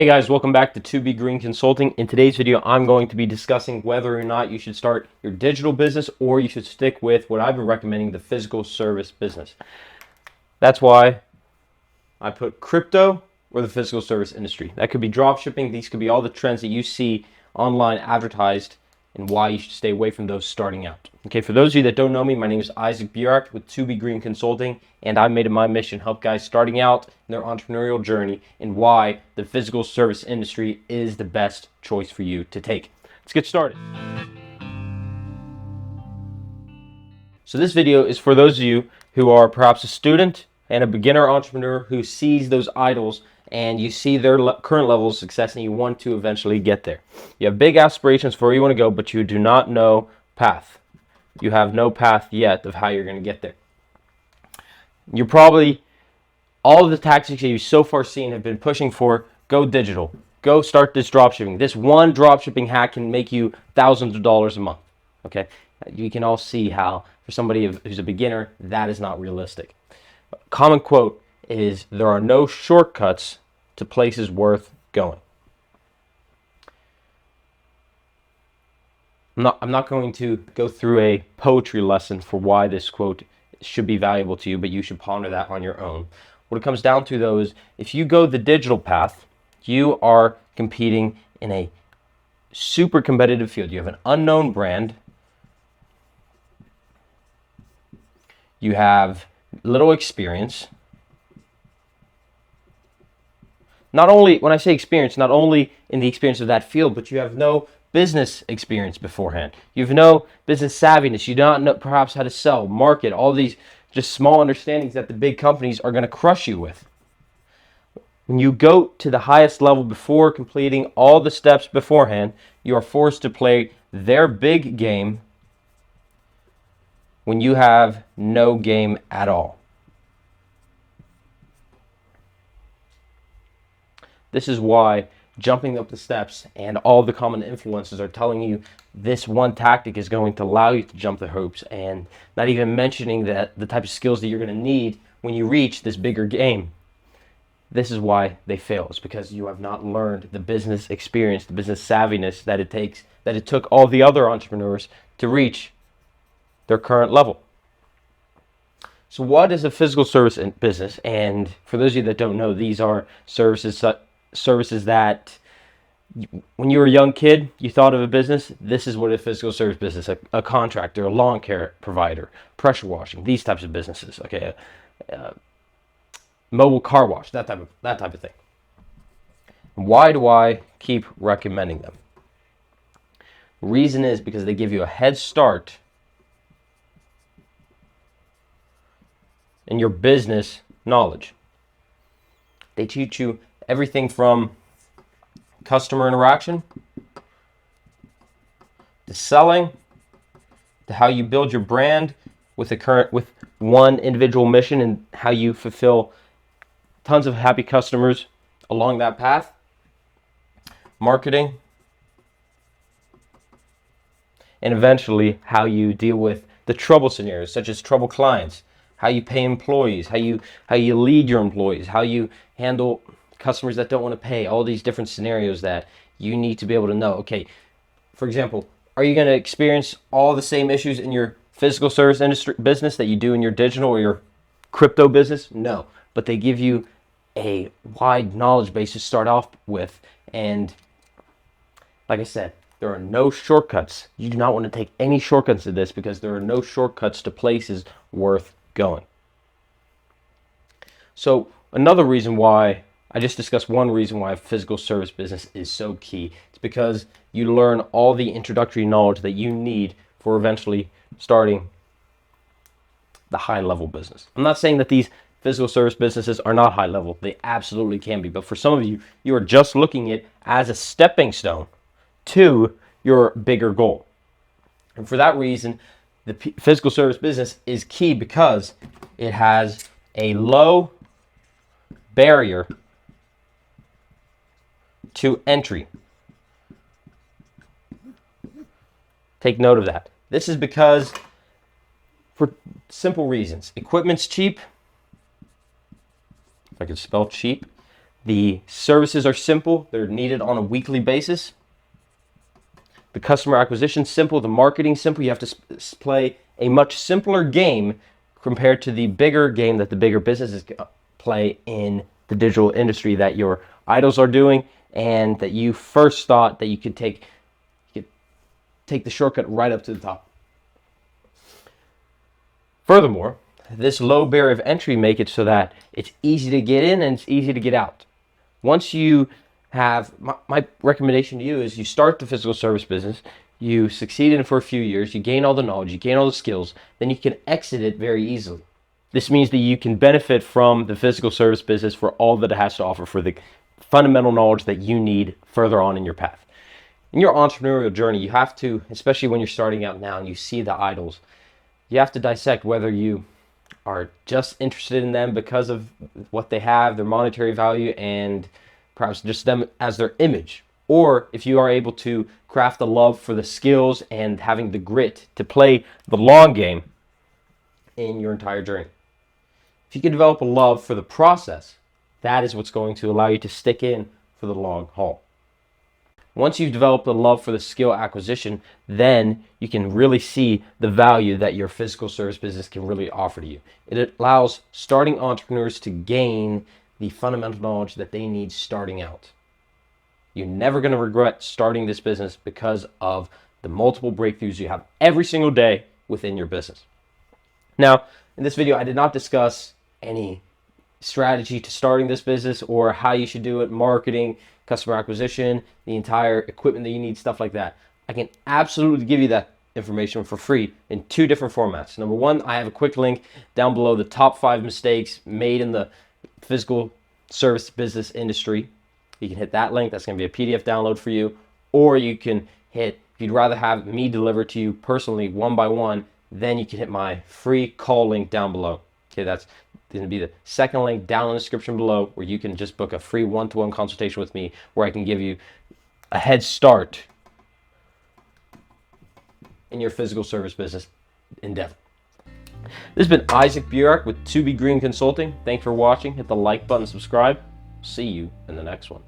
Hey guys, welcome back to 2B Green Consulting. In today's video, I'm going to be discussing whether or not you should start your digital business or you should stick with what I've been recommending, the physical service business. That's why I put crypto or the physical service industry. That could be drop shipping. These could be all the trends that you see online advertised and why you should stay away from those starting out. Okay, for those of you that don't know me, my name is Isak with 2B Green Consulting, and I made it my mission to help guys starting out in their entrepreneurial journey and why the physical service industry is the best choice for you to take. Let's get started. So this video is for those of you who are perhaps a student and a beginner entrepreneur who sees those idols and you see their current level of success and you want to eventually get there. You have big aspirations for where you want to go, but you do not know path. You have no path yet of how you're going to get there. You're probably, all of the tactics that you've so far seen have been pushing for go digital, go start this dropshipping. This one dropshipping hack can make you thousands of dollars a month. Okay, you can all see how for somebody who's a beginner, that is not realistic. A common quote is, there are no shortcuts to places worth going. I'm not going to go through a poetry lesson for why this quote should be valuable to you, but you should ponder that on your own. What it comes down to, though, is if you go the digital path, you are competing in a super competitive field. You have an unknown brand. You have little experience. Not only, when I say experience, not only in the experience of that field, but you have no business experience beforehand. You have no business savviness. You do not know perhaps how to sell, market, all these just small understandings that the big companies are going to crush you with. When you go to the highest level before completing all the steps beforehand, you are forced to play their big game when you have no game at all. This is why jumping up the steps and all the common influencers are telling you this one tactic is going to allow you to jump the hoops, and not even mentioning that the type of skills that you're going to need when you reach this bigger game. This is why they fail. It's because you have not learned the business experience, the business savviness that it took all the other entrepreneurs to reach their current level. So what is a physical service business? And for those of you that don't know, these are services that when you were a young kid, you thought of a business. This is what a physical service business, a contractor, a lawn care provider, pressure washing, these types of businesses. Okay, mobile car wash, that type of thing. Why do I keep recommending them? Reason is because they give you a head start in your business knowledge. They teach you everything from customer interaction to selling to how you build your brand with one individual mission and how you fulfill tons of happy customers along that path. Marketing, and eventually how you deal with the trouble scenarios, such as trouble clients, how you pay employees, how you lead your employees, how you handle customers that don't want to pay, all these different scenarios that you need to be able to know. Okay, for example, are you going to experience all the same issues in your physical service industry business that you do in your digital or your crypto business? No, but they give you a wide knowledge base to start off with. And like I said, there are no shortcuts. You do not want to take any shortcuts to this because there are no shortcuts to places worth going. So another reason why, I just discussed one reason why a physical service business is so key. It's because you learn all the introductory knowledge that you need for eventually starting the high level business. I'm not saying that these physical service businesses are not high level. They absolutely can be. But for some of you, you are just looking at it as a stepping stone to your bigger goal. And for that reason, the physical service business is key because it has a low barrier to entry. Take note of that. This is because, for simple reasons, equipment's cheap. If I could spell cheap. The services are simple. They're needed on a weekly basis. The customer acquisition simple. The marketing simple. You have to play a much simpler game compared to the bigger game that the bigger businesses play in the digital industry that your idols are doing, and that you first thought that you could take the shortcut right up to the top. Furthermore, this low barrier of entry make it so that it's easy to get in and it's easy to get out. Once you have, my recommendation to you is you start the physical service business, you succeed in it for a few years, you gain all the knowledge, you gain all the skills, then you can exit it very easily. This means that you can benefit from the physical service business for all that it has to offer, for the fundamental knowledge that you need further on in your path. In your entrepreneurial journey, you have to, especially when you're starting out now and you see the idols, you have to dissect whether you are just interested in them because of what they have, their monetary value, and perhaps just them as their image. Or if you are able to craft the love for the skills and having the grit to play the long game in your entire journey. If you can develop a love for the process, that is what's going to allow you to stick in for the long haul. Once you've developed a love for the skill acquisition, then you can really see the value that your physical service business can really offer to you. It allows starting entrepreneurs to gain the fundamental knowledge that they need starting out. You're never going to regret starting this business because of the multiple breakthroughs you have every single day within your business. Now, in this video, I did not discuss any strategy to starting this business or how you should do it, marketing, customer acquisition, the entire equipment that you need, stuff like that. I can absolutely give you that information for free in 2 different formats. Number 1, I have a quick link down below, the top 5 mistakes made in the physical service business industry. You can hit that link. That's going to be a PDF download for you. Or you can hit, if you'd rather have me deliver to you personally one by one, then you can hit my free call link down below. Okay, that's going to be the second link down in the description below, where you can just book a free one-to-one consultation with me, where I can give you a head start in your physical service business endeavor. This has been Isaac Burak with 2B Green Consulting. Thanks for watching. Hit the like button, subscribe. See you in the next one.